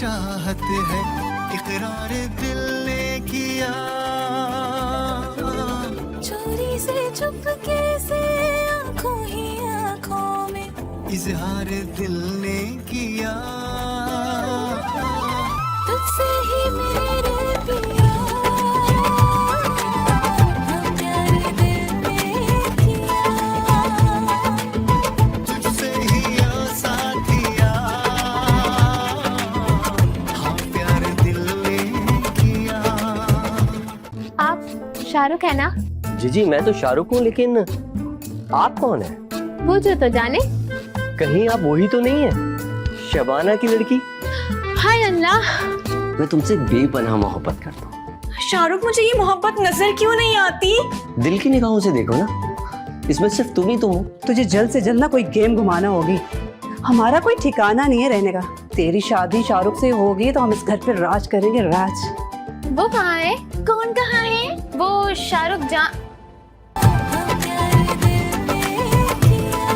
चाहत है, इकरार दिल ने किया। चोरी से चुपके से आंखों ही आंखों में इजहार दिल ने किया। तुझसे ही मेरे पिया, हाँ प्यार दिल ने किया। तुझसे ही ओ साथिया, हाँ प्यार दिल ने किया। आप शाहरुख है ना? जी जी, मैं तो शाहरुख हूँ, लेकिन आप कौन है? वो जो तो जाने। कहीं आप वही तो नहीं है, शबाना की लड़की? हाय अल्लाह, मैं तुमसे बेपनाह मोहब्बत करता हूँ। शाहरुख, मुझे ये मोहब्बत नजर क्यों नहीं आती? दिल की निगाहों से देखो ना, इसमें सिर्फ तुम ही तुम हो। तुझे जल्द से जल्द ना कोई गेम घुमाना होगी। हमारा कोई ठिकाना नहीं है रहने का। तेरी शादी शाहरुख से होगी तो हम इस घर पे राज करेंगे, राज। वो कहाँ है? कौन कहाँ है? वो शाहरुख हाँ प्यार दिल ने किया।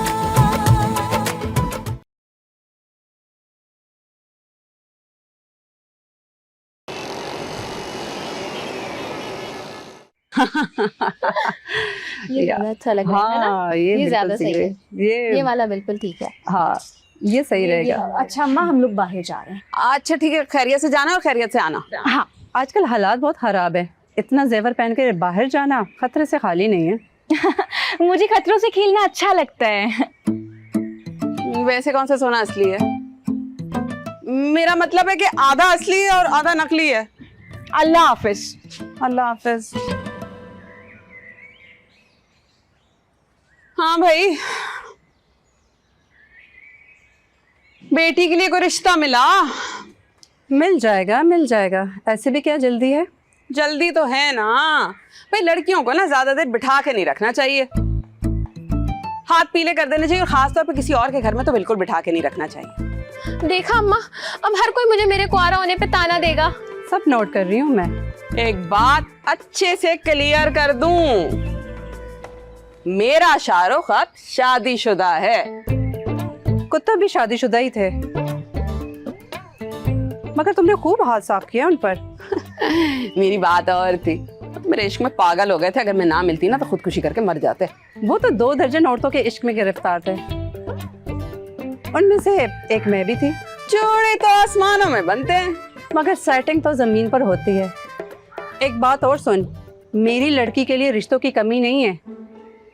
ये ज्यादा अच्छा लग रहा है ना? हाँ, ये बिल्कुल ज्यादा सही है। ये ये वाला बिल्कुल ठीक है। हाँ, ये सही रहेगा। अच्छा अम्मा, हम लोग बाहर जा रहे हैं। अच्छा ठीक है, खैरियत से जाना और खैरियत से आना। हाँ, आजकल हालात बहुत खराब है। इतना जेवर पहन के बाहर जाना खतरे से खाली नहीं है। मुझे खतरों से खेलना अच्छा लगता है। वैसे कौन सा सोना असली है? मेरा मतलब है कि आधा असली है और आधा नकली है। अल्लाह हाफिज। अल्लाह हाफिज। हाँ भाई, बेटी के लिए कोई रिश्ता मिला? मिल जाएगा, मिल जाएगा। ऐसे भी क्या जल्दी है? जल्दी तो है ना भाई। लड़कियों को ना ज्यादा देर बिठा के नहीं रखना चाहिए, हाथ पीले कर देने चाहिए, और खासतौर पे किसी और के घर में तो बिल्कुल बिठा के नहीं रखना चाहिए। देखा अम्मा, अब हर कोई मुझे मेरे कुआरा होने पे ताना देगा। सब नोट कर रही हूँ मैं। एक बात अच्छे से क्लियर कर दूं, मेरा शाहरुख अब शादीशुदा है। कुत्ता भी शादीशुदा ही थे, मगर तुमने खूब हाथ साफ किया उन पर। मेरी बात और थी, मेरे इश्क में पागल हो गए थे। अगर मैं ना मिलती ना तो खुदकुशी करके मर जाते। वो तो 2 दर्जन औरतों के इश्क में गिरफ्तार थे, उनमें से एक मैं भी थी। जोड़े तो आसमानों में बनते हैं, मगर सेटिंग तो जमीन पर होती है। एक बात और सुन, मेरी लड़की के लिए रिश्तों की कमी नहीं है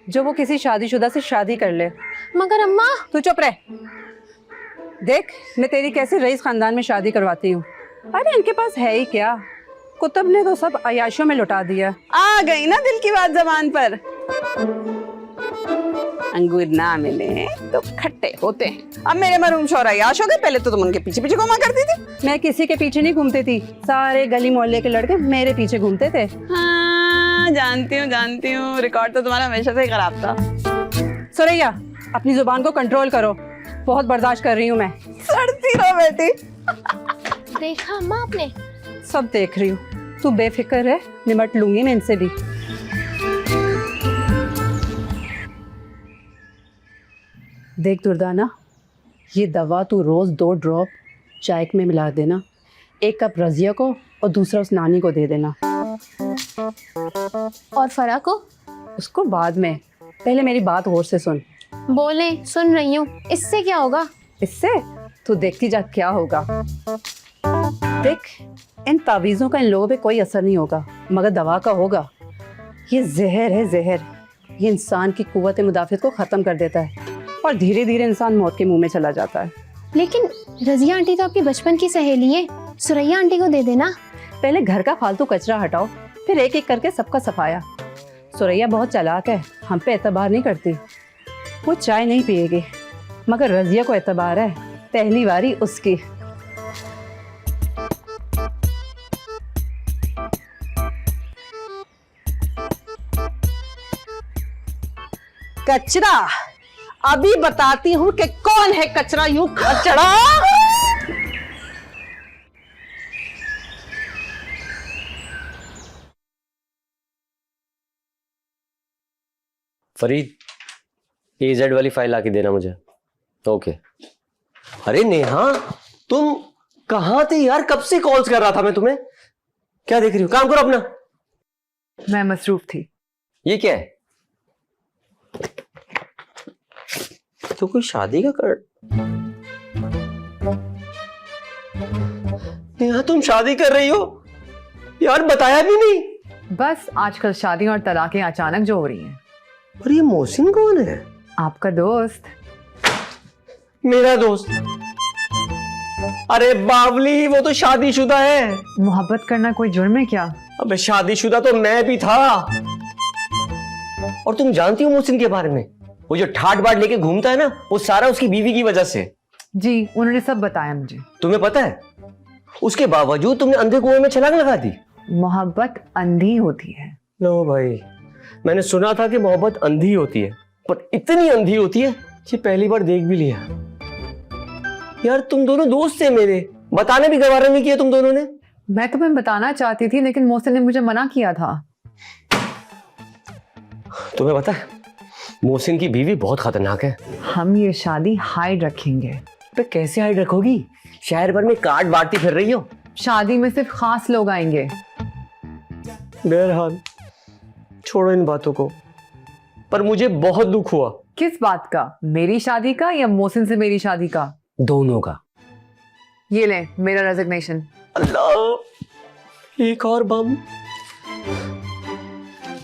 जो वो किसी शादीशुदा से शादी कर ले। मगर अम्मा, तू चुप रह। देख, मैं तेरी कैसे रईस खानदान में शादी करवाती हूँ। अरे इनके पास है ही क्या, कुतुब ने तो सब अयाशों में लुटा दिया। आ गई ना दिल की बात जबान पर। अंगूर ना मिले तो खट्टे होते हैं। अब मेरे मरूम शौहर अयाश हो गए, पहले तो तुम उनके पीछे पीछे घूमा करती थी। मैं किसी के पीछे नहीं घूमती थी, सारे गली मोहल्ले के लड़के मेरे पीछे घूमते थे। हाँ, जानती हूँ, रिकॉर्ड तो तुम्हारा हमेशा से ही खराब था। सुरैया, अपनी जुबान को कंट्रोल करो, बहुत बर्दाश्त कर रही हूँ मैं। सड़ती रहो बेटी। देखा अम्मा आपने? सब देख रही हूँ, तू बेफिक्र है, निमट लूंगी मैं इनसे भी। देख दुर्दाना, ये दवा तू रोज 2 ड्रॉप चाय में मिला देना। 1 कप रजिया को और दूसरा उस नानी को दे देना। और फरा को? उसको बाद में, पहले मेरी बात गौर से सुन। बोले, सुन रही हूँ। इससे क्या होगा? इससे तू देखती जा क्या होगा। देख, इन तावीज़ों का इन लोगों पे कोई असर नहीं होगा, मगर दवा का होगा। ये जहर है, जहर। ये इंसान की कुव्वत मुदाफ़ियत को ख़त्म कर देता है और धीरे धीरे इंसान मौत के मुंह में चला जाता है। लेकिन रजिया आंटी तो आपकी बचपन की सहेली है, सुरैया आंटी को दे देना। पहले घर का फालतू कचरा हटाओ, फिर एक एक करके सबका सफाया। सुरैया बहुत चालाक है, हम पे एतबार नहीं करती। वो चाय नहीं पिएगी, मगर रजिया को एतबार है, पहली बारी उसकी। कचरा अभी बताती हूँ कि कौन है कचरा, यूं कचरा। फरीद, AZ वाली फाइल आके देना मुझे। ओके। अरे नेहा, तुम कहाँ थे यार? कब से कॉल्स कर रहा था मैं तुम्हें। क्या देख रही हो? काम करो अपना। मैं मसरूफ थी। ये क्या है? तो कोई शादी का कार्ड? नेहा तुम शादी कर रही हो यार? बताया भी नहीं। बस आजकल शादियां और तलाकें अचानक जो हो रही हैं। और ये मोहसिन कौन है? आपका दोस्त। मेरा दोस्त? अरे बावली, वो तो शादीशुदा है। मोहब्बत करना कोई जुर्म है क्या? अबे शादीशुदा तो मैं भी था। और तुम जानती हो मोहसिन के बारे में? वो जो ठाट बाट लेके घूमता है ना, वो सारा उसकी बीवी की वजह से। जी, उन्होंने सब बताया मुझे। तुम्हें पता है उसके बावजूद तुमने अंधे कुएं में छलांग लगा दी। मोहब्बत अंधी होती है। नो भाई, मैंने सुना था कि मोहब्बत अंधी होती है, पर इतनी अंधी होती है ये पहली बार देख भी लिया। यार तुम दोनों दोस्त थे मेरे, बताने भी गवारा नहीं किया तुम दोनों ने। मैं तुम्हें बताना चाहती थी लेकिन मोहसिन ने मुझे मना किया था। तुम्हें पता है मोहसिन की बीवी बहुत खतरनाक है। हम ये शादी हाइड रखेंगे। तो कैसे हाइड रखोगी? शहर भर में कार्ड बांटती फिर रही हो। शादी में सिर्फ खास लोग आएंगे। बहरहाल छोड़ो इन बातों को, पर मुझे बहुत दुख हुआ। किस बात का? मेरी शादी का या मोहसिन से मेरी शादी का? दोनों का। ये ले मेरा रेजिग्नेशन। अल्लाह, एक और बम।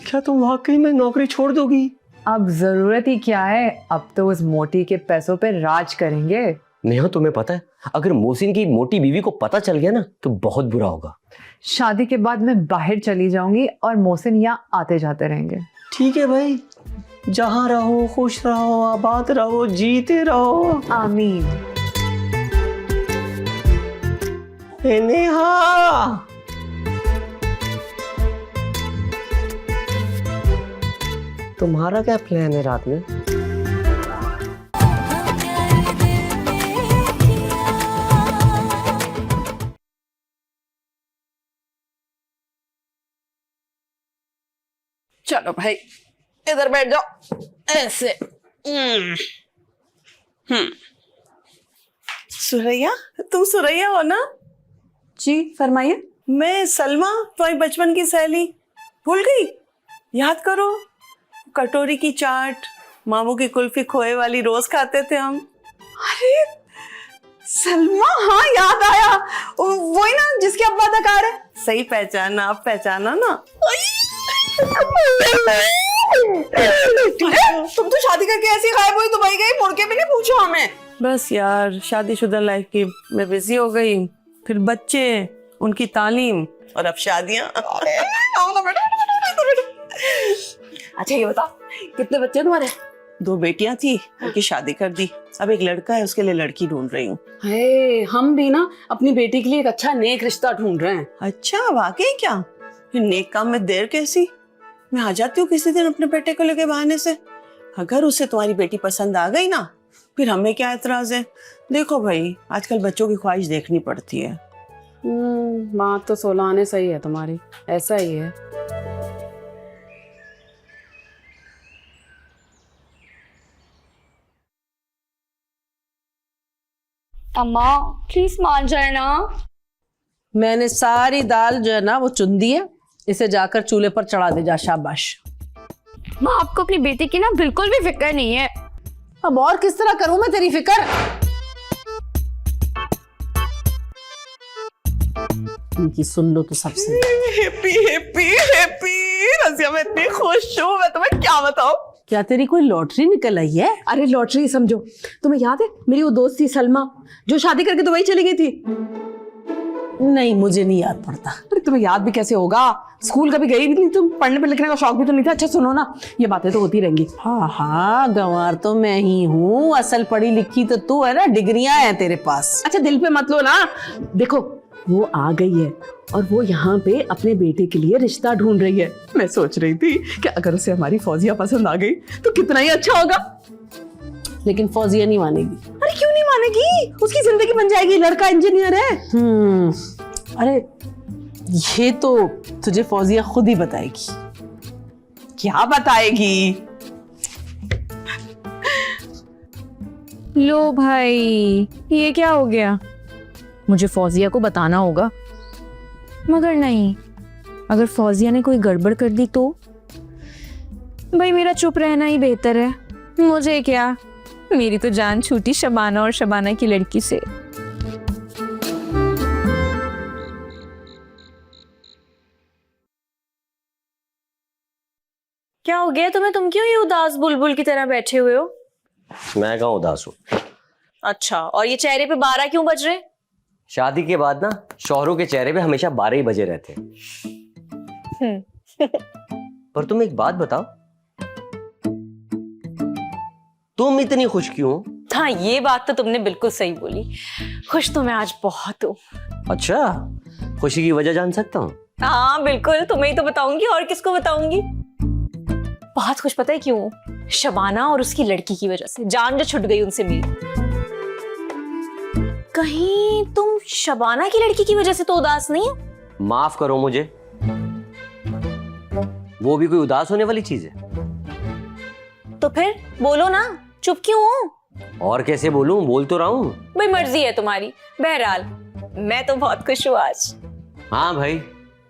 क्या तुम वाकई में नौकरी छोड़ दोगी? अब जरूरत ही क्या है, अब तो उस मोटी के पैसों पे राज करेंगे। नेहा तुम्हें पता है अगर मोहसिन की मोटी बीवी को पता चल गया ना तो बहुत बुरा होगा। शादी के बाद मैं बाहर चली जाऊंगी और मोहसिन यहाँ आते जाते रहेंगे। ठीक है भाई, जहां रहो खुश रहो, आबाद रहो, जीते रहो। आमीन। ए नेहा, तुम्हारा क्या प्लान है रात में? चलो भाई इधर बैठ जाओ ऐसे। सुरैया, तुम सुरैया हो ना? जी फरमाइए। मैं सलमा, तुम्हारी बचपन की सहेली। भूल गई? याद करो, कटोरी की चाट, मामू की कुल्फी खोए वाली रोज खाते थे हम। अरे सलमा, हाँ याद आया। वही ना जिसके अब्बा अदाकार है। सही पहचाना, आप पहचाना ना? तुम तो शादी करके ऐसी गायब हुई, दुबई गई, मुड़ के भी नहीं पूछो हमें। बस यार, शादीशुदा लाइफ की मैं बिजी हो गई, फिर बच्चे, उनकी तालीम, और अब शादियां। अच्छा ये बता, कितने बच्चे तुम्हारे? 2 बेटियां थी, उनकी शादी कर दी। अब एक लड़का है, उसके लिए लड़की ढूंढ रही हूँ। हम भी ना अपनी बेटी के लिए एक अच्छा नेक रिश्ता ढूंढ रहे हैं। अच्छा, वाकई? क्या फिर नेक काम में देर कैसी? मैं आ जाती हूँ किसी दिन अपने बेटे को लेके बहाने से। अगर उसे तुम्हारी बेटी पसंद आ गई ना, फिर हमें क्या एतराज है। देखो भाई, आजकल बच्चों की ख्वाहिश देखनी पड़ती है। बात तो 16 आने सही है तुम्हारी, ऐसा ही है। अम्मा प्लीज मान जाए ना। मैंने सारी दाल जो है ना वो चुन दी है, इसे जाकर चूल्हे पर चढ़ा दे जा। शाबाश। माँ आपको अपनी बेटी की ना बिल्कुल भी फिक्र नहीं है। अब और किस तरह करूं मैं तेरी फिक्र? इनकी सुन लो तो सबसे। हैप्पी हैप्पी हैप्पी रज़िया, मैं इतनी खुश हूँ, मैं तुम्हें क्या बताऊं। क्या तेरी कोई लॉटरी निकल आई है? अरे लॉटरी समझो। तुम्हें याद है मेरी वो दोस्त थी सलमा, जो शादी करके दुबई चली गई थी? नहीं, मुझे नहीं याद पड़ता। अरे तुम्हें याद भी कैसे होगा, स्कूल कभी गई भी नहीं तुम, पढ़ने पे लिखने का शौक भी तो नहीं था। अच्छा सुनो ना, ये बातें तो होती रहेंगी। हाँ हाँ, गंवार तो मैं ही हूँ, असल पढ़ी लिखी तो तू है ना, डिग्रियां हैं तेरे पास। अच्छा दिल पे मत लो ना। देखो वो आ गई है और वो यहाँ पे अपने बेटे के लिए रिश्ता ढूंढ रही है। मैं सोच रही थी कि अगर उसे हमारी फौजिया पसंद आ गई तो कितना ही अच्छा होगा। लेकिन फौजिया नहीं मानेगी। अरे क्यों नहीं मानेगी? उसकी जिंदगी बन जाएगी, लड़का इंजीनियर है। अरे ये तो तुझे फौजिया खुद ही बताएगी। क्या बताएगी? लो भाई, ये क्या हो गया? मुझे फौजिया को बताना होगा। मगर नहीं, अगर फौजिया ने कोई गड़बड़ कर दी तो भाई मेरा चुप रहना ही बेहतर है। मुझे क्या, मेरी तो जान छूटी शबाना और शबाना की लड़की से। क्या हो गया तुम्हें? तुम क्यों ये उदास बुलबुल की तरह बैठे हुए हो? मैं कहाँ उदास हूँ? अच्छा, और ये चेहरे पे 12 क्यों बज रहे? शादी के बाद ना शौहरों के चेहरे पे हमेशा 12 ही बजे रहते हैं। पर तुम एक बात बताओ, तुम इतनी खुश क्यों हो? हाँ, ये बात तो तुमने बिल्कुल सही बोली। खुश तो मैं आज बहुत हूँ। अच्छा, खुशी की वजह जान सकता हूँ? हाँ बिल्कुल, तुम्हें ही तो बताऊंगी, और किसको बताऊंगी। बहुत खुश पता है क्यों? शबाना और उसकी लड़की की वजह से। जान जो छुट गई उनसे मेरी। कहीं तुम शबाना की लड़की की वजह से तो उदास नहीं हो? माफ करो मुझे, वो भी कोई उदास होने वाली चीज है? तो फिर बोलो ना, चुप क्यों हो? और कैसे बोलूं, बोल तो रहा हूं। भाई मर्जी है तुम्हारी। बहरहाल मैं तो बहुत खुश हूँ आज। हाँ भाई,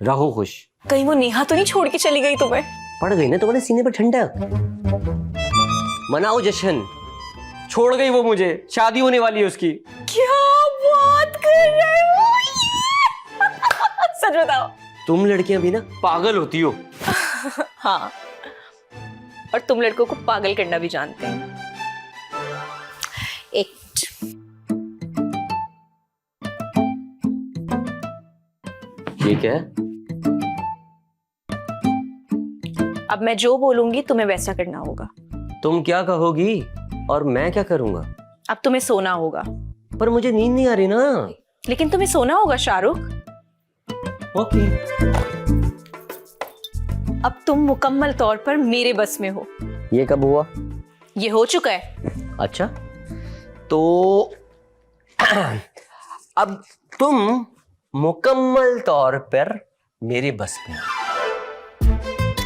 रहो खुश। कहीं वो नेहा तो नहीं छोड़ के चली गई तुम्हें? पड़ गई ना तुम्हारे सीने पर ठंडक। मनाओ जश्न, छोड़ गई वो मुझे, शादी होने वाली है उसकी। क्या बात कर रहे हो? सच बताओ। तुम लड़कियां भी ना पागल होती हो। हाँ, और तुम लड़कों को पागल करना भी जानते हैं। एक ठीक है, अब मैं जो बोलूंगी तुम्हें वैसा करना होगा। तुम क्या कहोगी और मैं क्या करूंगा? अब तुम्हें सोना होगा। पर मुझे नींद नहीं आ रही ना। लेकिन तुम्हें सोना होगा शाहरुख। ओके। अब तुम मुकम्मल तौर पर मेरे बस में हो। ये कब हुआ? ये हो चुका है। अच्छा, तो अब तुम मुकम्मल तौर पर मेरे बस में हो।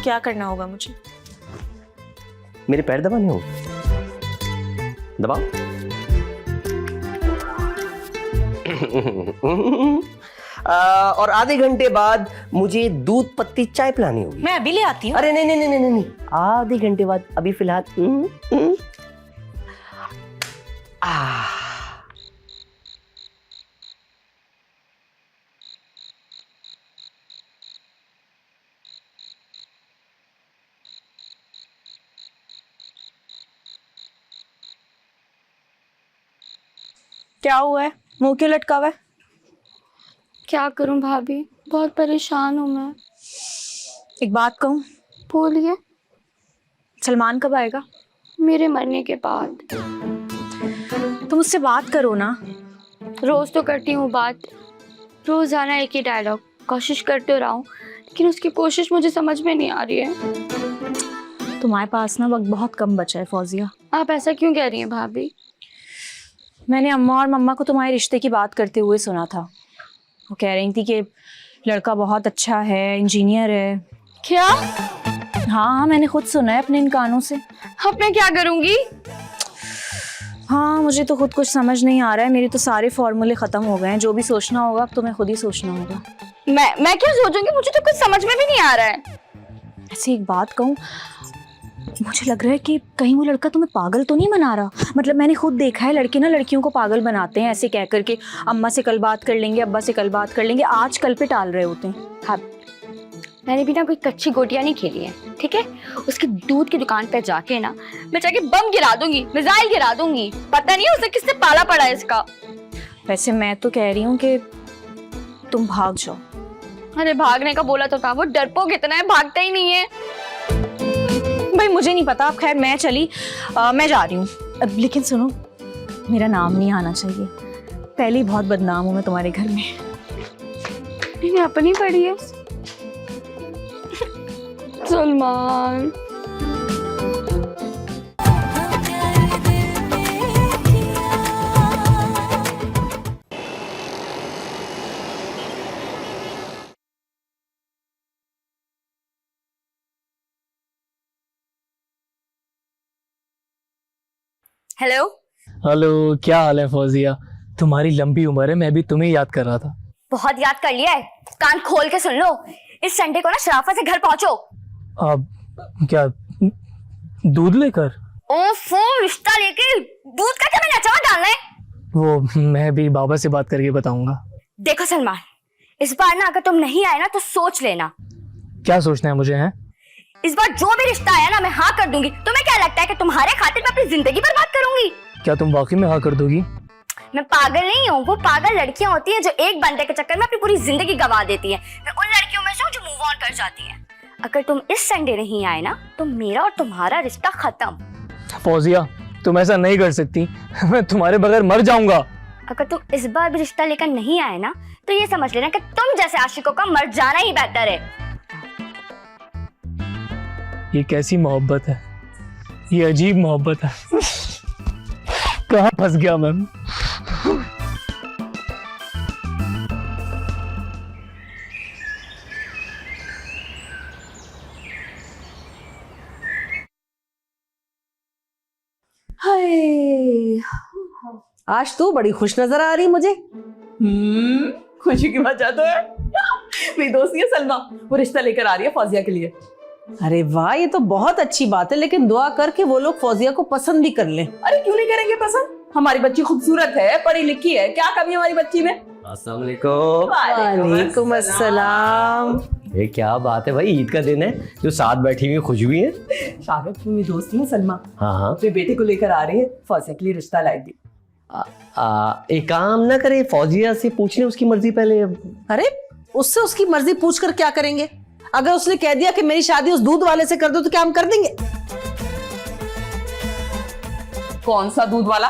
क्या करना होगा मुझे? मेरे पैर दबाने हो? दबाओ। और आधे घंटे बाद मुझे दूध पत्ती चाय पिलानी होगी। मैं अभी ले आती हूँ। अरे नहीं नहीं नहीं नहीं नहीं, आधे घंटे बाद, अभी फिलहाल। क्या हुआ है? मुंह क्यों लटका हुआ है? क्या करूं भाभी, बहुत परेशान हूं मैं। एक बात कहूँ? बोलिए। सलमान कब आएगा? मेरे मरने के बाद। तुम उससे बात करो ना। रोज तो करती हूँ बात, रोजाना एक ही डायलॉग। कोशिश करते रहा हूँ, लेकिन उसकी कोशिश मुझे समझ में नहीं आ रही है। तुम्हारे पास ना वक्त बहुत कम बचा है फौजिया। आप ऐसा क्यों कह रही हैं भाभी? मैंने अम्मा और मम्मा को तुम्हारे रिश्ते की बात करते हुए सुना था। वो कह रही थी कि लड़का बहुत अच्छा है, इंजीनियर है। क्या? हाँ, मैंने खुद सुना है अपने इन कानों से। अब मैं क्या करूंगी? हाँ, मुझे तो खुद कुछ समझ नहीं आ रहा है। मेरे तो सारे फॉर्मूले खत्म हो गए हैं। जो भी सोचना होगा अब तुम्हें खुद ही सोचना होगा। मैं क्या सोचूंगी? मुझे तो कुछ समझ में भी नहीं आ रहा है। ऐसे एक बात कहूँ, मुझे लग रहा है कि कहीं वो लड़का तुम्हें पागल तो नहीं बना रहा। मतलब मैंने खुद देखा है, लड़के ना लड़कियों को पागल बनाते हैं ऐसे कह करके, अम्मा से कल बात कर लेंगे, अब्बा से कल बात कर लेंगे, आज कल पे टाल रहे होते हैं। हाँ, मैंने भी ना कोई कच्ची गोटियां नहीं खेली है, ठीक है? उसकी दूध की दुकान पे जाके ना मैं जाके बम गिरा दूंगी, मिसाइल गिरा दूंगी। पता नहीं उसे किससे पाला पड़ा है इसका। वैसे मैं तो कह रही हूँ कि तुम भाग जाओ। अरे भागने का बोला तो था, वो डरपोक इतना है, भागता ही नहीं है। भाई मुझे नहीं पता। अब खैर मैं चली, मैं जा रही हूँ। लेकिन सुनो, मेरा नाम नहीं आना चाहिए। पहले ही बहुत बदनाम हूँ मैं तुम्हारे घर में। मैंने अपनी पढ़ी है। सलमान। हेलो। हेलो, क्या हाल है फौजिया? तुम्हारी लंबी उम्र है, मैं भी तुम्हें याद कर रहा था। बहुत याद कर लिया है, कान खोल के सुन लो। इस संडे को ना शराफत से घर पहुंचो। अब क्या दूध लेकर? ओफो, रिश्ता लेके दूध का क्या मैंने अचार डालना है? वो मैं भी बाबा से बात करके बताऊंगा। देखो सलमान, इस बार ना अगर तुम नहीं आए ना तो सोच लेना। क्या सोचना है मुझे? है इस बार जो भी रिश्ता आया ना मैं हाँ कर दूंगी। तुम्हें क्या लगता है कि तुम्हारे खातिर मैं अपनी जिंदगी बर्बाद करूंगी? क्या तुम वाकई में हाँ कर दोगी? मैं पागल नहीं हूँ। वो पागल लड़कियां होती हैं जो एक बंदे के चक्कर में अपनी पूरी जिंदगी गंवा देती हैं। मैं उन लड़कियों में से हूँ जो मूव ऑन कर जाती हैं। अगर तुम इस संडे नहीं आए ना तो मेरा और तुम्हारा रिश्ता खत्म। फौजिया, तुम ऐसा नहीं कर सकती। मैं तुम्हारे बगैर मर जाऊंगा। अगर तुम इस बार भी रिश्ता लेकर नहीं आए ना तो ये समझ लेना कि तुम जैसे आशिकों का मर जाना ही बेहतर है। ये कैसी मोहब्बत है? ये अजीब मोहब्बत है। कहाँ फंस गया मैं? हाय, आज तू बड़ी खुश नजर आ रही मुझे। खुशी की वजह तो है मेरी दोस्त है सलमा, वो रिश्ता लेकर आ रही है फौजिया के लिए। अरे वाह, ये तो बहुत अच्छी बात है, लेकिन दुआ करके वो लोग फौजिया को पसंद भी कर लें। अरे क्यों नहीं करेंगे पसंद? हमारी बच्ची खूबसूरत है, पढ़ी लिखी है, क्या कमी है हमारी बच्ची में? अस्सलाम वालेकुम। वालेकुम अस्सलाम। ये क्या बात है भाई, ईद का दिन है, जो साथ बैठी हुई खुशबू है। शागिद मेरी दोस्त है सलमा, हाँ हाँ, अपने बेटे को लेकर आ रही है, फौजिया के लिए रिश्ता लाएगी। एक काम ना करे, फौजिया से पूछ ले उसकी मर्जी पहले। अरे उससे उसकी मर्जी पूछ कर क्या करेंगे? अगर उसने कह दिया कि मेरी शादी उस दूध वाले से कर दो तो क्या हम कर देंगे? कौन सा दूध वाला?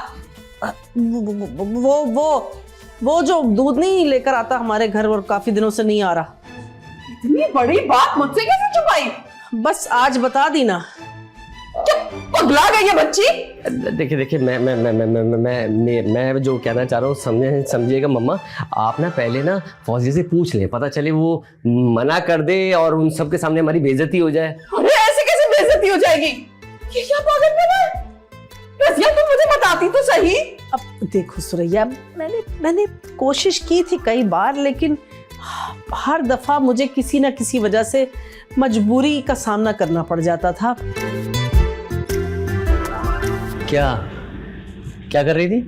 वो जो दूध नहीं लेकर आता हमारे घर और काफी दिनों से नहीं आ रहा। इतनी बड़ी बात मुझसे कैसे छुपाई? बस आज बता दी ना। पगला गई है बच्ची। देखिए मैं जो कहना चाह रहा हूँ समझिएगा मम्मा, आप ना पहले ना फौजी से पूछ लें, पता चले वो मना कर दे और उन सबके सामने हमारी बेइज्जती हो जाए। अरे ऐसे कैसे बेइज्जती हो जाएगी? ये क्या पागलपन है? रज़िया तुम मुझे बताती तो सही। अब देखो सुरैया, मैंने कोशिश की थी कई बार, लेकिन हर दफा मुझे किसी ना किसी वजह से मजबूरी का सामना करना पड़ जाता था। क्या कर रही थी?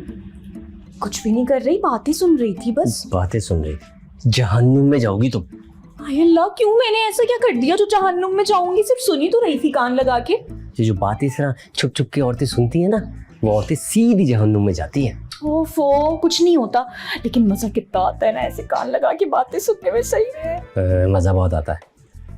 कुछ भी नहीं कर रही, बातें सुन रही थी बस। बातें सुन रही थी? जहन्नुम में जाओगी तुम। हाय अल्लाह, क्यों? मैंने ऐसा क्या कर दिया जो जहन्नुम में जाऊंगी? सिर्फ सुनी तो रही थी कान लगा के। ये जो बातें से ना छुप छुप के औरतें सुनती है ना, वो औरतें सीधी जहन्नुम में जाती हैं। ओफो, कुछ नहीं होता, लेकिन मजा कितना आता है ना ऐसे कान लगा के बातें सुनने में। सही है, मजा बहुत आता है।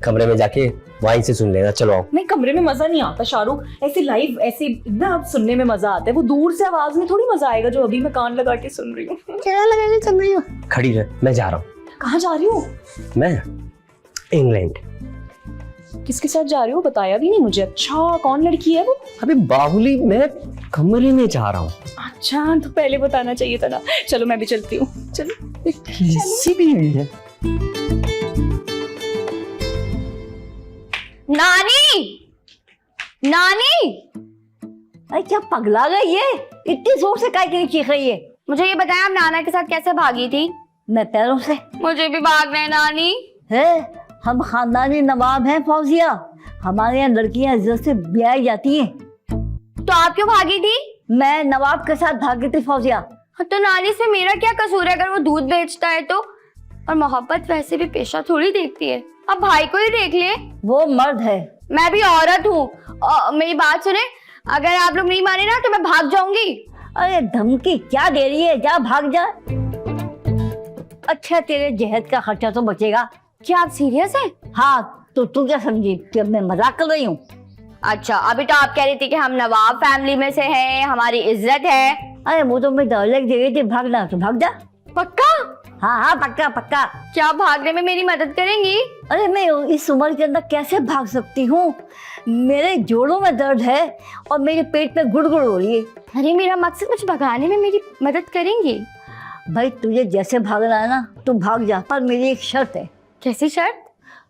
कमरे में जाके वाइन से सुन लेना। चलो आओ। नहीं, कमरे में मजा नहीं आता शाहरुख, ऐसे लाइव ऐसे ना अब सुनने में मजा आता है। वो दूर से आवाज में थोड़ी मजा आएगा जो अभी मैं कान लगा के सुन रही हूँ। क्या लगा के सुन रही हो? खड़ी रह, मैं जा रहा हूँ। कहाँ जा रही हो? मैं इंग्लैंड। किसके साथ जा रही हो? बताया भी नहीं मुझे। अच्छा, कौन लड़की है वो? अबे बाहुली, मैं कमरे में जा रहा हूँ। अच्छा, तो पहले बताना चाहिए था ना। चलो मैं भी चलती हूँ। चलो। किसी भी है। नानी, नानी, अरे क्या पगला गई है? इतनी जोर से काय के लिए चीख रही है? मुझे ये बताया, आप नाना के साथ कैसे भागी थी? मैं पैरों से। मुझे भी भागना है नानी। है, हम खानदानी नवाब हैं फौजिया, हमारे यहाँ लड़कियां इज्जत से ब्याही जाती हैं। तो आप क्यों भागी थी? मैं नवाब के साथ भागी थी फौजिया। तो नानी से मेरा क्या कसूर है अगर वो दूध बेचता है तो? और मोहब्बत वैसे भी पेशा थोड़ी देखती है, अब भाई को ही देख ले। वो मर्द है, मैं भी औरत हूँ। मेरी बात सुने, अगर आप लोग नहीं माने ना तो मैं भाग जाऊंगी। अरे धमकी क्या दे रही है? जा भाग जा। अच्छा, तेरे जहद का खर्चा तो बचेगा। क्या आप सीरियस हैं? हाँ, तो तू क्या समझी कि मैं मजाक कर रही हूँ? अच्छा, अभी तो आप कह रही थी कि हम नवाब फैमिली में से हैं, हमारी इज्जत है। अरे वो तो मैं डायलॉग दे रही थी, भागना तो भाग जा। पक्का? हाँ हाँ, पक्का पक्का। क्या आप भागने में मेरी मदद करेंगी? अरे मैं इस उम्र के अंदर कैसे भाग सकती हूँ? मेरे जोड़ों में दर्द है और मेरे पेट में गुड़गुड़ हो रही है। अरे मेरा मकसद मुझे भगाने में मेरी मदद करेंगी? भाई तुझे जैसे भागना है ना तू भाग जा, पर मेरी एक शर्त है। कैसी शर्त?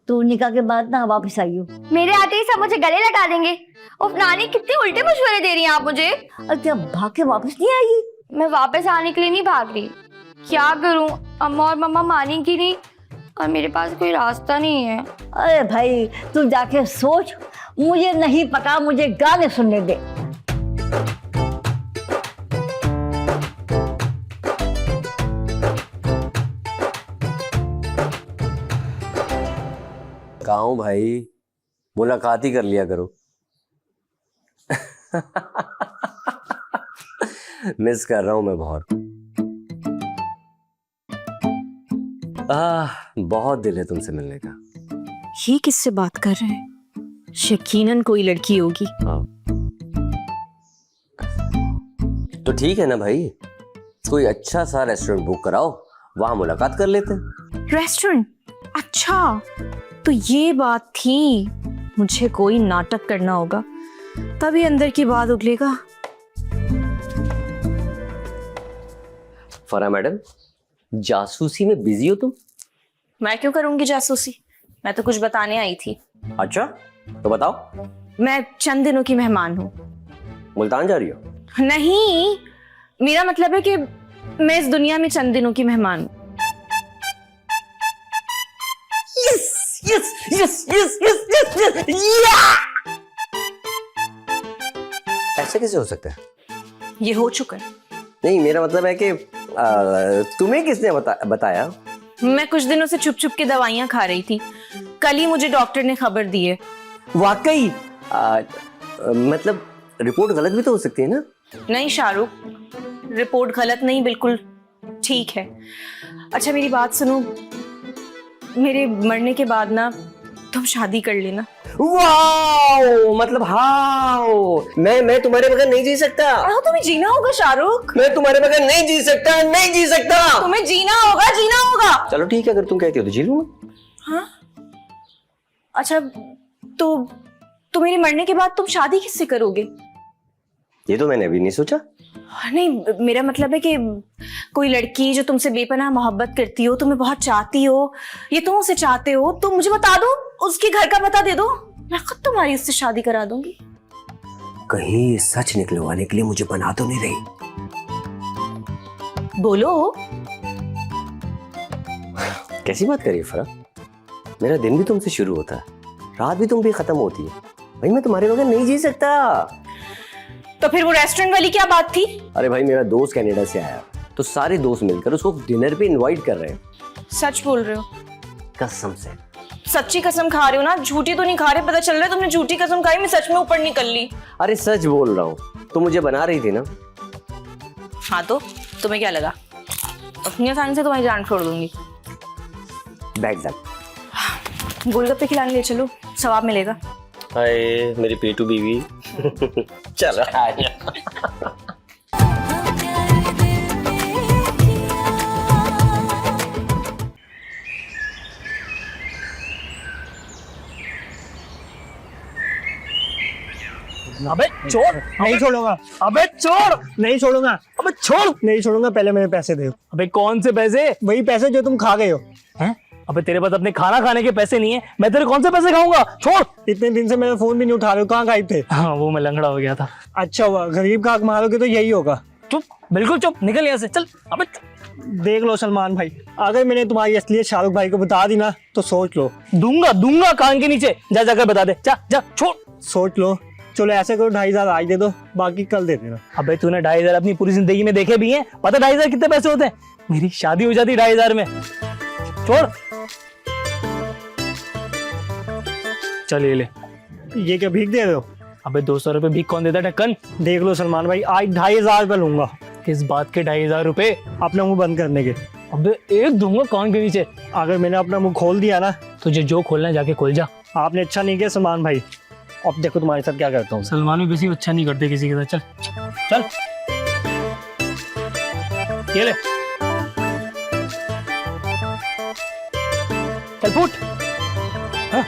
तू निकाह के बाद ना वापस आई हो। मेरे आते ही सब मुझे गले लगा देंगे। उफ नानी, कितने उल्टे मशवरे दे रही हैं आप मुझे। अरे क्या भाग के वापस नहीं आएगी? मैं वापस आने के लिए नहीं भाग रही। क्या करूं, अम्मा और मम्मा मानेंगी नहीं और मेरे पास कोई रास्ता नहीं है। अरे भाई तू जाके सोच, मुझे नहीं पता, मुझे गाने सुनने दे। कहाँ हूँ भाई, मुलाकात ही कर लिया करो। मिस कर रहा हूं मैं बहुत। बहुत दिल है तुमसे मिलने का। ये किससे बात कर रहे हैं? यकीनन कोई लड़की होगी। हाँ। तो ठीक है ना भाई, कोई अच्छा सा रेस्टोरेंट बुक कराओ, वहां मुलाकात कर लेते हैं। रेस्टोरेंट? अच्छा तो ये बात थी। मुझे कोई नाटक करना होगा तभी अंदर की बात उगलेगा। फरा मैडम, जासूसी में बिजी हो तुम? मैं क्यों करूंगी जासूसी? मैं तो कुछ बताने आई थी। अच्छा तो बताओ। मैं चंद दिनों की मेहमान हूँ। मुल्तान जा रही हो? नहीं, मेरा मतलब है कि मैं इस दुनिया में चंद दिनों की मेहमान हूँ। Yes yes yes yes yes yes. ऐसे कैसे हो सकता है? ये हो चुका है। नहीं, मेरा मतलब है कि तुम्हें किसने बताया? मैं कुछ दिनों से छुप छुप के दवाइयां खा रही थी। कल ही मुझे डॉक्टर ने खबर दी है। वाकई? मतलब रिपोर्ट गलत भी तो हो सकती है ना? नहीं शाहरुख, रिपोर्ट गलत नहीं, बिल्कुल ठीक है। अच्छा मेरी बात सुनो, मेरे मरने के बाद ना तुम शादी कर लेना। वाओ, मतलब हाओ, मैं तुम्हारे बगैर नहीं जी सकता। तुम्हें जीना होगा शाहरुख। मैं तुम्हारे बगैर नहीं जी सकता, नहीं जी सकता। तुम्हें जीना होगा, जीना होगा। चलो ठीक है, अगर तुम कहती हो तो जी लूंगा। हाँ अच्छा, तो मेरे मरने के बाद तुम शादी किससे करोगे? ये तो मैंने अभी नहीं सोचा। नहीं, मेरा मतलब है कि कोई लड़की जो तुमसे बेपनाह मोहब्बत करती हो, तुम्हें बहुत चाहती हो, ये तुम उसे चाहते हो, तो मुझे बता दो, उसके घर का पता दे दो, मैं खुद तुम्हारी उससे शादी करा दूंगी। कहीं सच निकलवाने के लिए मुझे बना तो नहीं रही? बोलो। कैसी बात करी फरा? मेरा दिन भी तुमसे शुरू होता है, रात भी तुम भी खत्म होती है। भाई मैं तुम्हारे बगैर नहीं जी सकता। तो फिर वो रेस्टोरेंट वाली क्या बात थी? अरे भाई, मेरा दोस्त कनाडा से आया, तो सारे दोस्त मिलकर उसको डिनर पे इनवाइट कर रहे हैं। सच बोल रहे हो? कसम से। सच्ची कसम खा रहे हो ना? झूठी तो नहीं खा रहे? पता चल रहा है तुमने झूठी कसम खाई, मैं सच में ऊपर निकल ली। अरे सच बोल रहा हूँ, तो मुझे बना रही थी ना। हाँ तो तुम्हें क्या लगा अपनी आसानी से तुम्हारी जान छोड़ दूंगी? बैठ जा। गोलगप्पे खिलाने ले चलो, सवाब मिलेगा। हाय मेरी पेटू बीवी। चल अबे छोड़, नहीं छोड़ूंगा। अबे छोड़, नहीं छोड़ूंगा। अबे छोड़, नहीं छोड़ूंगा। पहले मेरे पैसे दे। अबे कौन से पैसे? वही पैसे जो तुम खा गए हो। हैं? अबे तेरे पास अपने खाना खाने के पैसे नहीं है, मैं तेरे कौन से पैसे खाऊंगा? छोड़। इतने दिन से मेरा फोन भी नहीं उठा रहे हो, कहाँ गायब थे? हाँ वो मैं लंगड़ा हो गया था। अच्छा हुआ, गरीब का हक मारोगे तो यही होगा। चुप, बिल्कुल चुप, निकल यहाँ से, चल। अबे देख लो सलमान भाई, अगर मैंने तुम्हारी असलियत शाहरुख भाई को बता दी ना तो सोच लो। दूंगा कान के नीचे। जा जाकर बता दे, जा जा, छोड़। सोच लो। चलो ऐसे करो, 2500 आज दे दो, बाकी कल दे देना। अबे तूने 2500 अपनी पूरी जिंदगी में देखे भी हैं? पता 2500 कितने पैसे होते हैं? मेरी शादी हो जाती 2500 में। छोड़। चल ये ले। ये क्या भीख दे रहे हो? अबे 200 रुपए भीख कौन देता ढक्कन? देख लो सलमान भाई, आज 2500 रुपए लूंगा। किस बात के 2500 रुपए? अपना मुंह बंद करने के। अबे एक दूंगा कान के नीचे। अगर मैंने अपना मुंह खोल दिया ना, तुझे जो खोलना है जाके खोल जा। आपने अच्छा नहीं किया सलमान भाई, अब देखो तुम्हारे साथ क्या करता हूँ। सलमान भी किसी को अच्छा नहीं करते किसी के साथ। चल चल, ये ले, चल फुट। हाँ।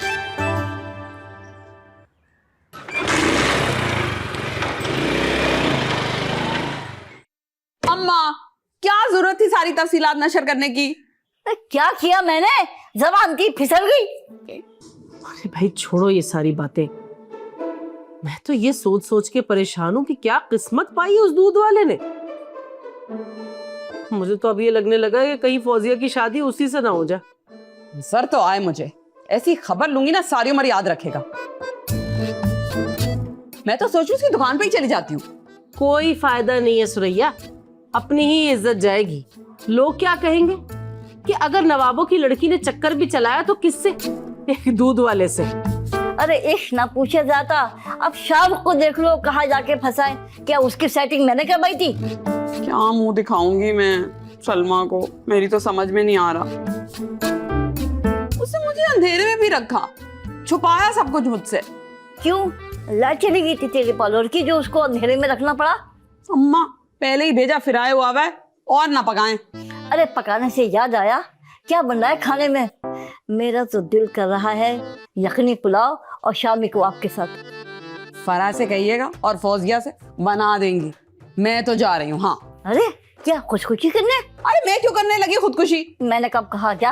अम्मा, क्या जरूरत थी सारी तफसीलात नशर करने की? क्या किया मैंने? जबान की फिसल गई। अरे भाई छोड़ो ये सारी बातें। मैं तो ये सोच सोच के परेशान हूं कि क्या किस्मत पाई है उस दूध वाले ने। मुझे तो अब ये लगने लगा कि कहीं फौजिया की शादी उसी से ना हो जाए। सर तो आए मुझे, ऐसी खबर लूंगी ना सारी उम्र याद रखेगा। मैं तो सोचूं उसकी दुकान पे ही चली जाती हूँ। कोई फायदा नहीं है सुरैया, अपनी ही इज्जत जाएगी। लोग क्या कहेंगे कि अगर नवाबों की लड़की ने चक्कर भी चलाया तो किससे? एक दूध वाले से। अरे इश्क ना पूछा जाता, अब शाम को देख लो कहाँ जाके फंसाए। क्या उसकी सेटिंग मैंने करवाई थी? क्या मुंह दिखाऊंगी मैं सलमा को, मेरी तो समझ में नहीं आ रहा। उसने मुझे अंधेरे में भी रखा, छुपाया सब कुछ मुझसे। क्यों? लाइट चली गई थी तेरे पार्लर की जो उसको अंधेरे में रखना पड़ा? अम्मा पहले ही भेजा फिराए हुआ है और ना पकाएं। अरे पकाने से याद आया, क्या बन रहा है खाने में? मेरा तो दिल कर रहा है यखनी पुलाव और शामी कबाब के साथ। फरा से कहिएगा और फौजिया से बना देंगी। मैं तो जा रही हूँ। हाँ। अरे क्या खुदकुशी करने? अरे मैं क्यों करने लगी खुदकुशी? मैंने कब कहा? क्या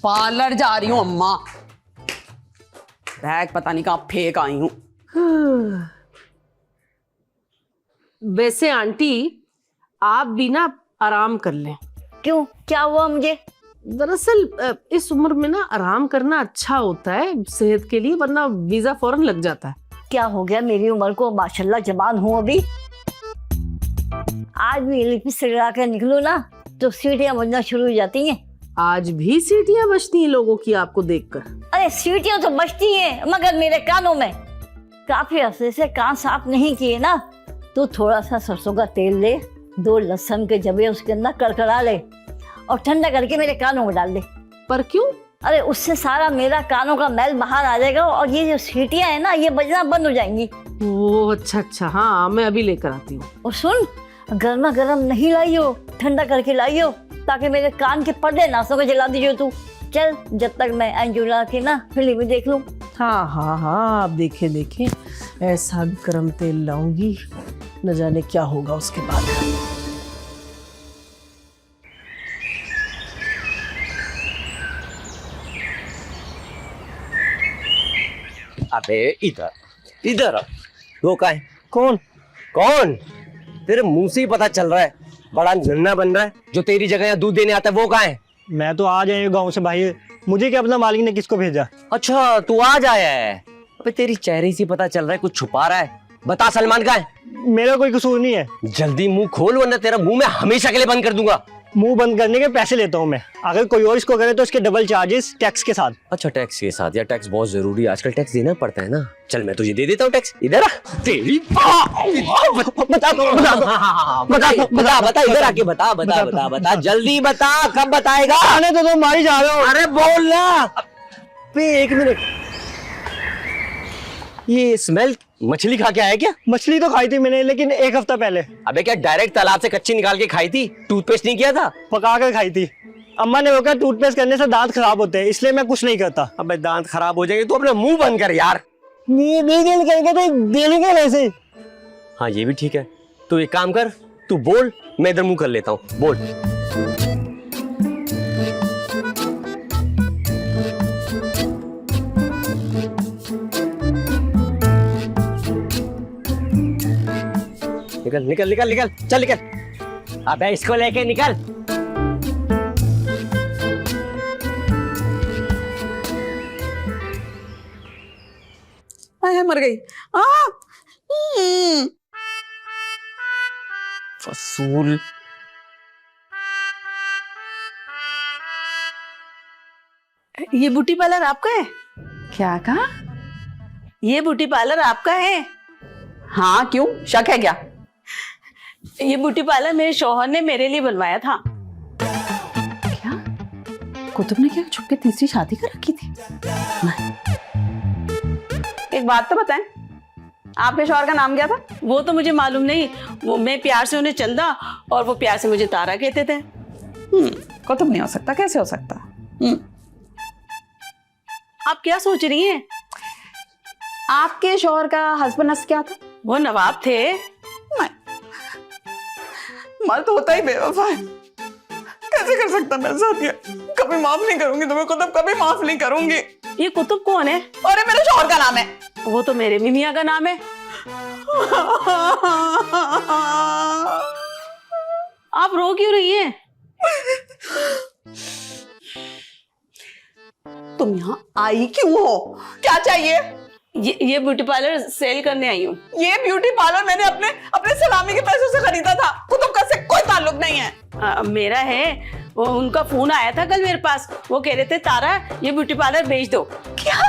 पार्लर जा रही हूँ अम्मा। बैग पता नहीं कहाँ फेंक आई हूँ। वैसे आंटी आप भी ना आराम कर लें। क्यों, क्या हुआ मुझे? दरअसल इस उम्र में ना आराम करना अच्छा होता है सेहत के लिए, वरना वीजा फौरन लग जाता है। क्या हो गया मेरी उम्र को? माशाल्लाह जवान हूँ अभी। आज भी लिपस्टिक लगा कर निकलूं ना तो सीटियां बजना शुरू हो जाती हैं। आज भी सीटियां बजती हैं लोगों की आपको देखकर? अरे सीटियां तो बजती हैं मगर मेरे कानों में। काफी अरसे से कान साफ नहीं किए ना, तो थोड़ा सा सरसों का तेल ले, 2 लहसुन के जबे उसके अंदर कड़कड़ा ले और ठंडा करके मेरे कानों में डाल दे। पर क्यों? अरे उससे सारा मेरा कानों का मैल बाहर आ जाएगा और ये जो सीटियां है ना ये बजना बंद हो जाएंगी। ओ अच्छा, हाँ मैं अभी लेकर आती हूँ। और सुन, गर्मा गर्म नहीं लाई हो, ठंडा करके लाई हो, ताकि मेरे कान के पर्दे ना सके जला दीजिए तू। चल जब तक मैं एंजुला की ना फिल्म देख लूं। हाँ आप देखें ऐसा गरम तेल लाऊंगी, न जाने क्या होगा उसके बाद। अबे इधर इधर वो का है? कौन? तेरे मुंह से ही पता चल रहा है बड़ा नन्ना बन रहा है। जो तेरी जगह यहाँ दूध देने आता है वो कहाँ है? मैं तो आज आया गांव से भाई, मुझे क्या पता मालिक ने किसको भेजा। अच्छा तू आज आया है? अबे तेरी चेहरे से पता चल रहा है कुछ छुपा रहा है। बता सलमान कहाँ है? मेरा कोई कसूर नहीं है। जल्दी मुंह खोल वरना तेरा मुंह मैं हमेशा के लिए बंद कर दूंगा। मुंह बंद करने के पैसे लेता हूँ मैं, अगर कोई और इसको करे तो इसके डबल चार्जेस टैक्स के साथ। अच्छा टैक्स के साथ? यार टैक्स बहुत जरूरी है आजकल, टैक्स देना पड़ता है ना। चल मैं तुझे दे देता हूँ टैक्स। इधर आ तेरी बता इधर आके बता जल्दी बता, कब बताएगा? आने तो तुम मारी जा रहे हो। अरे बोल ना। एक मिनट, ये स्मेल मछली खा के आया क्या? मछली तो खाई थी मैंने, लेकिन 1 हफ्ता पहले। अबे क्या डायरेक्ट तालाब से कच्ची निकाल के खाई थी? टूथपेस्ट नहीं किया था? पका कर खाई थी। अम्मा ने कहा टूथपेस्ट करने से दांत खराब होते हैं, इसलिए मैं कुछ नहीं करता। अबे दांत खराब हो जाएंगे तो अपना मुंह बंद कर यार। नहीं करके तो दे लूंगा वैसे। हाँ ये भी ठीक है, तो एक काम कर, तू बोल, मैं इधर मुंह कर लेता हूँ। बोल। निकल चल निकल। अबे इसको लेके निकल। मर गई। फसूल। ये ब्यूटी पार्लर आपका है? क्या कहा? ये ब्यूटी पार्लर आपका है? हाँ क्यों, शक है क्या? ये ब्यूटी पार्लर मेरे शौहर ने मेरे लिए बनवाया था। क्या कुतुब ने क्या छुप के तीसरी शादी कर रखी थी? एक बात तो बताएं, आपके शौहर का नाम क्या था? वो तो मुझे मालूम नहीं, वो मैं प्यार से उन्हें चंदा और वो प्यार से मुझे तारा कहते थे। कुतुब नहीं हो सकता, कैसे हो सकता? आप क्या सोच रही हैं? आपके शौहर का हस्बैंड नस क्या था? वो नवाब थे। मर्द होता ही बेवफा है, कैसे कर सकता मेरे साथ ये? कभी माफ नहीं करूंगी तुम्हें कुतुब, कभी माफ नहीं करूंगी। ये कुतुब कौन है? अरे मेरे शौहर का नाम है। वो तो मेरे भी मियां का नाम है। आप रो क्यों रही हैं? तुम यहाँ आई क्यों हो? क्या चाहिए? ये ब्यूटी पार्लर सेल करने आई हूँ। ये ब्यूटी पार्लर मैंने अपने अपने सलामी के पैसों से खरीदा था, कुतुब से कोई ताल्लुक नहीं है। मेरा है, वो उनका फोन आया था कल मेरे पास, वो कह रहे थे तारा ये ब्यूटी पार्लर बेच दो। क्या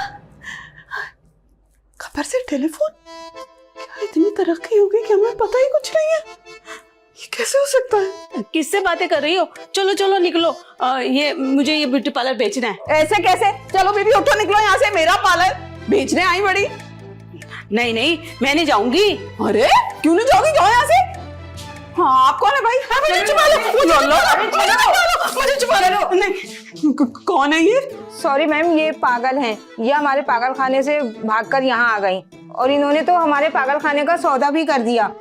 खबर से टेलीफोन? क्या इतनी तरक्की हो गई कि हमें पता ही कुछ नहीं है? ये कैसे हो सकता है? किससे बातें कर रही हो? चलो चलो निकलो, ये मुझे ये ब्यूटी पार्लर बेचना है। ऐसे कैसे? चलो बीबी उठो, निकलो यहाँ से। मेरा पार्लर बेचने आई बड़ी? नहीं नहीं, मैं नहीं जाऊंगी। अरे क्यों नहीं जाओगी? जाओ यहाँ से। हाँ आप कौन है भाई? हाँ, मुझे छुपा लो, मुझे छुपा लो। नहीं, कौन है ये? सॉरी मैम, ये पागल हैं। ये हमारे पागल खाने से भागकर यहाँ आ गई और इन्होंने तो हमारे पागल खाने का सौदा भी कर दिया।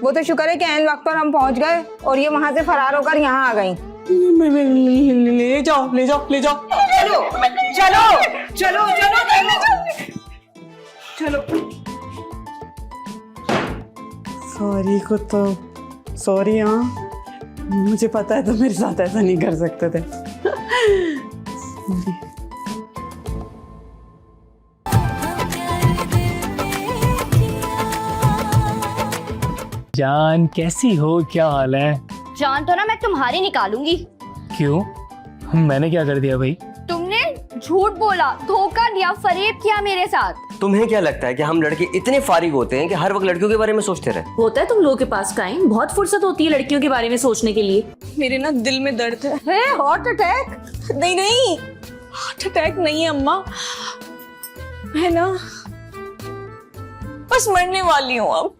वो तो शुक्र है कि ऐन वक्त पर हम पहुंच गए और ये वहां से फरार होकर यहाँ आ गई। ले जाओ ले जाओ ले जाओ। चलो चलो चलो चलो। सॉरी को तो सॉरी। हाँ मुझे पता है तो मेरे साथ ऐसा नहीं कर सकते थे। जान कैसी हो, क्या हाल है? जान तो ना मैं तुम्हारी निकालूंगी। क्यों? मैंने क्या कर दिया भाई? तुमने झूठ बोला, धोखा दिया, फरेब किया मेरे साथ। तुम्हें क्या लगता है कि हम लड़के इतने फारिग होते हैं कि हर वक्त लड़कियों के बारे में सोचते रहे? होता है तुम लोगों के पास का है, बहुत फुर्सत होती है लड़कियों के बारे में सोचने के लिए। मेरे ना दिल में दर्द है। Heart attack? नहीं नहीं, हार्ट अटैक नहीं है अम्मा, मैं ना बस मरने वाली हूँ अब।